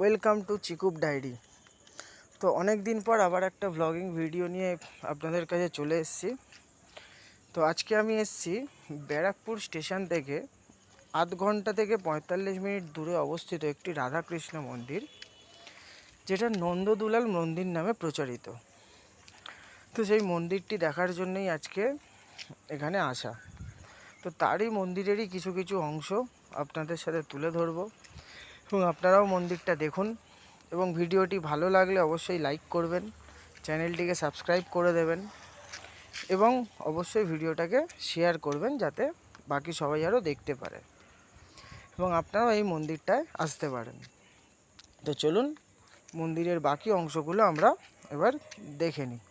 Welcome to চিকুব diary. তো অনেক দিন পর আবার একটা ব্লগিং ভিডিও নিয়ে আপনাদের কাছে চলে এসেছি। তো আজকে আমি এসেছি ব্যারাকপুর স্টেশন থেকে আধ ঘন্টা থেকে 45 মিনিট দূরে অবস্থিত একটি রাধাকৃষ্ণ মন্দির, যেটা নন্দদুলাল মন্দির নামে প্রচারিত। তো সেই মন্দিরটি দেখার জন্যই আজকে এখানে আসা। তো তারই মন্দিরেরই কিছু কিছু অংশ আপনাদের সাথে তুলে ধরবো এবং আপনারাও মন্দিরটা দেখুন। এবং ভিডিওটি ভালো লাগলে অবশ্যই লাইক করবেন, চ্যানেলটিকে সাবস্ক্রাইব করে দেবেন এবং অবশ্যই ভিডিওটাকে শেয়ার করবেন যাতে বাকি সবাই আরও দেখতে পারে এবং আপনারাও এই মন্দিরটায় আসতে পারেন। তো চলুন মন্দিরের বাকি অংশগুলো আমরা এবার দেখে নিই।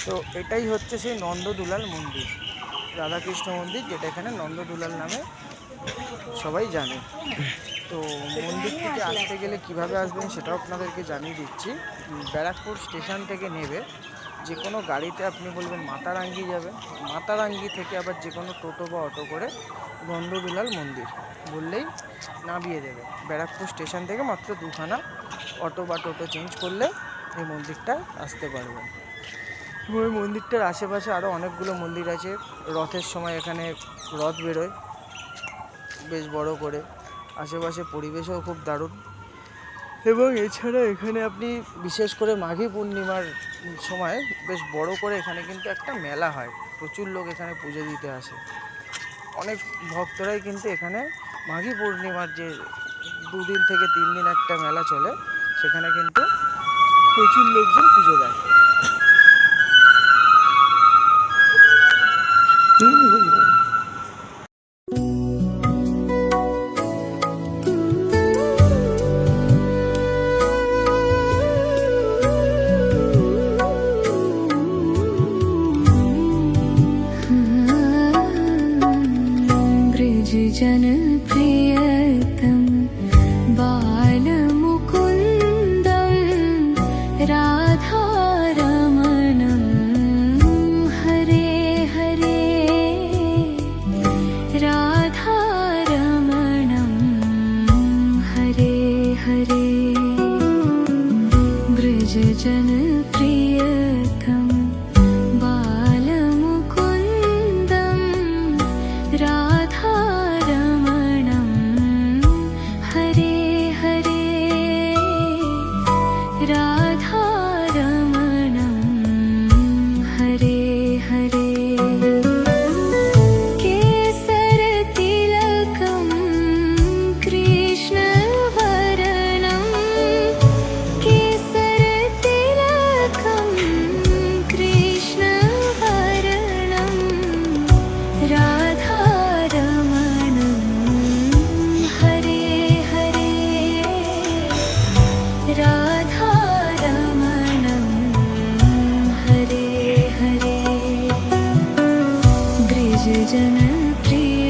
তো এটাই হচ্ছে সেই নন্দদুলাল মন্দির, রাধাকৃষ্ণ মন্দির, যেটা এখানে নন্দদুলাল নামে সবাই জানে। তো মন্দিরটিতে আসতে গেলে কিভাবে আসবেন সেটাও আপনাদেরকে জানিয়ে দিচ্ছি। ব্যারাকপুর স্টেশন থেকে নেবে যে কোনো গাড়িতে আপনি বলবেন মাতারাঙ্গি যাবেন, মাতারাঙ্গি থেকে আবার যে কোনো টোটো বা অটো করে নন্দদুলাল মন্দির বললেই নামিয়ে দেবে। ব্যারাকপুর স্টেশন থেকে মাত্র দুখানা অটো বা টোটো চেঞ্জ করলে এই মন্দিরটা আসতে পারবেন। এবং এই মন্দিরটার আশেপাশে আরও অনেকগুলো মন্দির আছে। রথের সময় এখানে রথ বেরোয় বেশ বড় করে, আশেপাশে পরিবেশও খুব দারুণ। এবং এছাড়া এখানে আপনি বিশেষ করে মাঘী পূর্ণিমার সময় বেশ বড় করে এখানে কিন্তু একটা মেলা হয়, প্রচুর লোক এখানে পুজো দিতে আসে। অনেক ভক্তরাই কিন্তু এখানে মাঘী পূর্ণিমার যে 2 দিন থেকে 3 দিন একটা মেলা চলে, সেখানে কিন্তু প্রচুর লোকজন পুজো দেয়। जन प्रियतम बाल मुकुंदम राधा रमणम हरे हरे राधा रमणम हरे हरे ब्रज जन प्रियतम बाल मुकुंदम राधा जन प्रिय।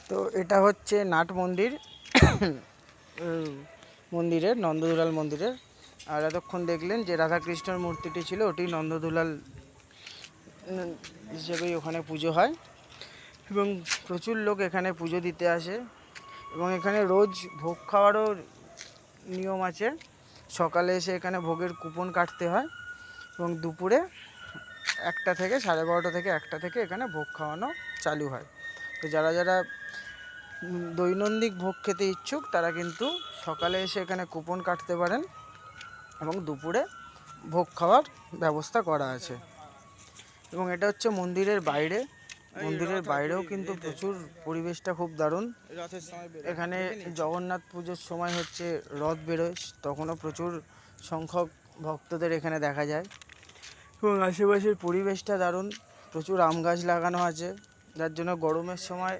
তো এটা হচ্ছে নাট মন্দির মন্দিরের, নন্দদুলাল মন্দিরের। আর এতক্ষণ দেখলেন যে রাধাকৃষ্ণের মূর্তিটি ছিল, ওটি নন্দদুলাল হিসেবেই ওখানে পুজো হয় এবং প্রচুর লোক এখানে পুজো দিতে আসে। এবং এখানে রোজ ভোগ খাওয়ারও নিয়ম আছে। সকালে এসে এখানে ভোগের কুপন কাটতে হয় এবং দুপুরে 1টা থেকে 12:30 থেকে 1টা থেকে এখানে ভোগ খাওয়ানো চালু হয়। তো যারা যারা দৈনন্দিন ভোগ খেতে ইচ্ছুক তারা কিন্তু সকালে এসে এখানে কুপন কাটতে পারেন এবং দুপুরে ভোগ খাওয়ার ব্যবস্থা করা আছে। এবং এটা হচ্ছে মন্দিরের বাইরে, মন্দিরের বাইরেও কিন্তু প্রচুর পরিবেশটা খুব দারুণ। এখানে জগন্নাথ পুজোর সময় হচ্ছে রথ বেরোয়, তখনও প্রচুর সংখ্যক ভক্তদের এখানে দেখা যায় এবং আশেপাশের পরিবেশটা দারুণ। প্রচুর আম গাছ লাগানো আছে, যার জন্য গরমের সময়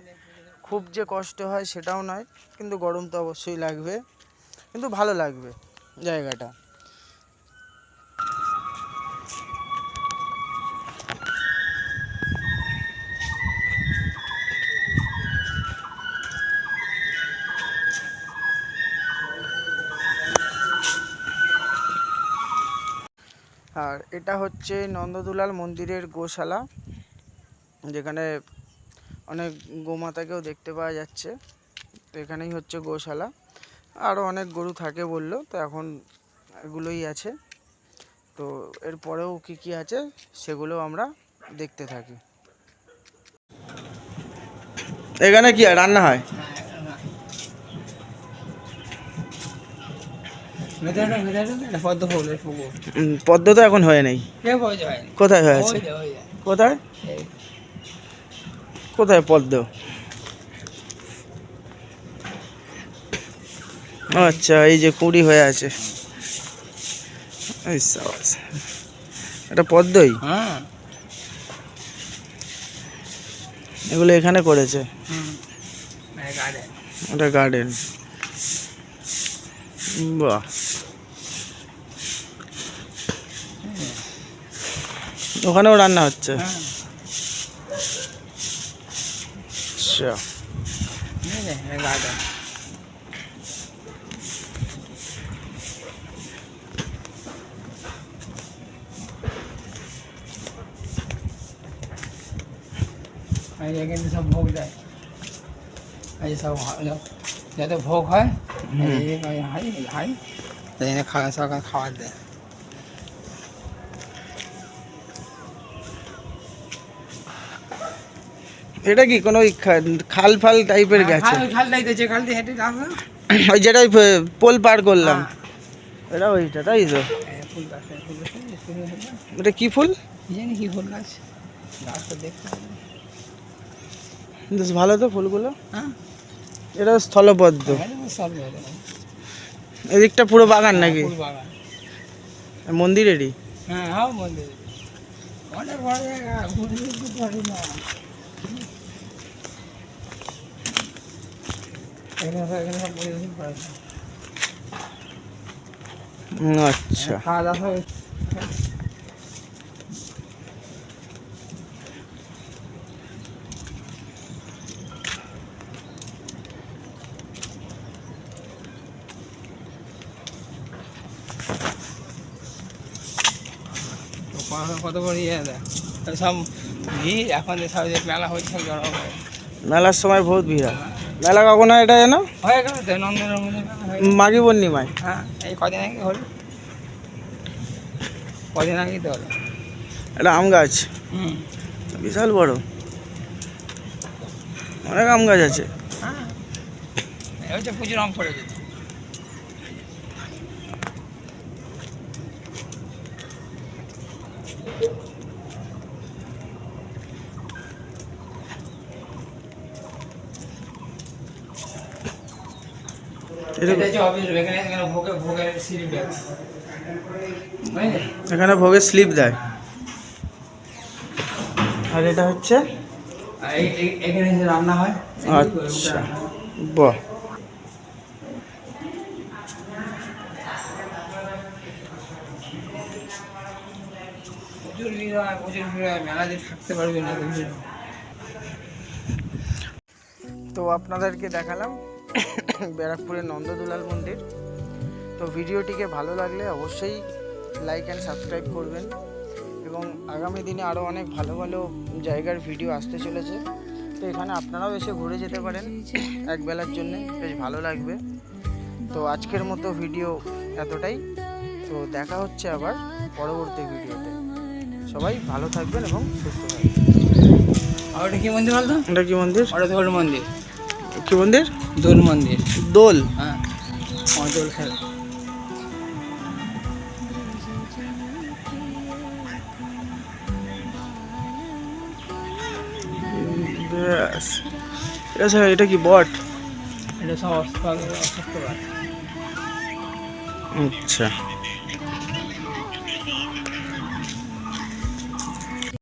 খুব যে কষ্ট হয় সেটাও নয়, কিন্তু গরম তো অবশ্যই লাগবে, কিন্তু ভালো লাগবে জায়গাটা। আর এটা হচ্ছে নন্দদুলাল মন্দিরের গোশালা, যেখানে অনেক গোমাতাকেও দেখতে পাওয়া যাচ্ছে। তো এখানেই হচ্ছে গোশালা, আরও অনেক গরু থাকে বললো, তো এখন এগুলোই আছে। তো এরপরেও কী কী আছে সেগুলো আমরা দেখতে থাকি। এখানে কি রান্না হয়? পদ্ম তো এখন হয়ে নেই, কোথায় হয়েছে? কোথায় কোথায় পদ্ম? আচ্ছা, এই যে কুড়ি হয়ে আছে, এটা পদ্মই। এগুলো এখানে করেছে, এটা গার্ডেন। বাহ, ওখানেও রান্না হচ্ছে। আচ্ছা, এখানে সব ভোগ দেয়, এই সব যাতে ভোগ হয় খাওয়া সকাল খাবার দেয়। এটা কি কোনো খাল ফাল টাইপের গেছে? খালটাই তো, যে খাল দিয়ে হেঁটে আসলাম, ওই যেটা পোল পার করলাম, এটা ওইটা, তাই তো? এটা কি ফুল? জানি কি ফুল গাছ, গাছটা দেখতে বেশ ভালো তো ফুলগুলো। হ্যাঁ, এটা স্থলপদ্ম। সব এদিকটা পুরো বাগান নাকি? ফুল বাগান মন্দিরেরই? হ্যাঁ, হ্যাঁ মন্দির অনেক বড় জায়গা, ঘুরে যেতে পারি না। এখানে সব পরিদর্শন করা যায়। আচ্ছা, খাওয়া দাওয়া কত বড় ইয়ে দেয় সব ভিড়। এখন সব যে মেলা হচ্ছে সব জড়ো হয়, মেলার সময় বহুত ভিড় হয়। মেলা কখন হয় এটা জানো? হয়ে গেল তো নন্দনের মধ্যে মাঘী পূর্ণিমায়। হ্যাঁ, এই কদিন আগে হলো, কদিন আগেই তো হলো। এটা আম গাছ, বিশাল বড়, অনেক আম গাছ আছে। হ্যাঁ, এই হচ্ছে প্রচুর আম পড়ে যেত। এখানে ভোগের স্লিপ দেয়। আর এটা হচ্ছে এখানে যে রান্না হয়। আচ্ছা, বাহ, প্রচুর ভিড় হয়, প্রচুর ভিড় হয়, মেলাতে থাকতে পারবে না। তো আপনাদেরকে দেখালাম ব্যারাকপুরের নন্দদুলাল মন্দির। তো ভিডিওটিকে ভালো লাগলে অবশ্যই লাইক অ্যান্ড সাবস্ক্রাইব করবেন এবং আগামী দিনে আরও অনেক ভালো ভালো জায়গার ভিডিও আসতে চলেছে। তো এখানে আপনারাও এসে ঘুরে যেতে পারেন একবেলার জন্যে, বেশ ভালো লাগবে। তো আজকের মতো ভিডিও এতটাই। তো দেখা হচ্ছে আবার পরবর্তী ভিডিওতে। সবাই ভালো থাকবেন এবং সুস্থ থাকবেন। আর ওটা কি মন্দির বলতো? এটা কি মন্দির? ওটা দোল মন্দির। কি মন্দির? দোল মন্দির। দোল? হ্যাঁ, আমার দোল খেলা। ব্যাস। এটা কি বট? এটা সব অসুস্থ। আচ্ছা।